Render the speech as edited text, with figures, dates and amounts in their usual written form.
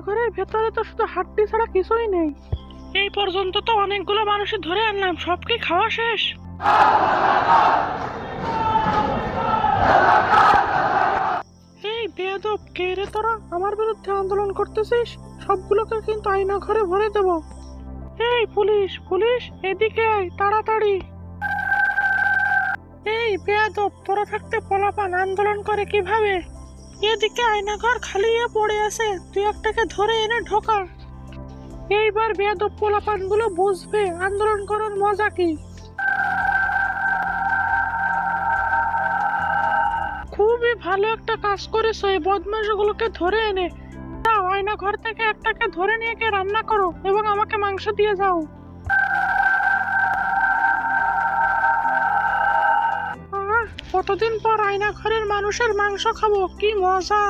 ঘরের ভেতরে তো শুধু হাড্ডি ছাড়া কিছুই নেই। এই পর্যন্ত তো অনেকগুলো মানুষই ধরে আনলাম, সব কি খাওয়া শেষ? এই বেয়াদব, কে রে তোরা? আমার বিরুদ্ধে আন্দোলন করতেছিস? সবগুলোকে কিন্তু আয়না ঘরে ভরে দেব। এই পুলিশ পুলিশ, এদিকে আয় তাড়াতাড়ি। এই বেয়াদব, তোরা থাকতে পোলাপান আন্দোলন করে কিভাবে? এদিকে আয়নাঘর খালি হয়ে পড়ে আছে, তুই একটাকে ধরে এনে ঢোকা। এইবার বেয়াদব পোলাপান গুলো বুঝবে আন্দোলন করার মজা কি। খুবই ভালো একটা কাজ করেছো, এই বদমাশগুলোকে ধরে এনে যাও, আয়না ঘর থেকে একটাকে ধরে নিয়ে গিয়ে রান্না করো এবং আমাকে মাংস দিয়ে যাও। কতদিন পর আয়না ঘরের মানুষের মাংস খাবো, কি মজা।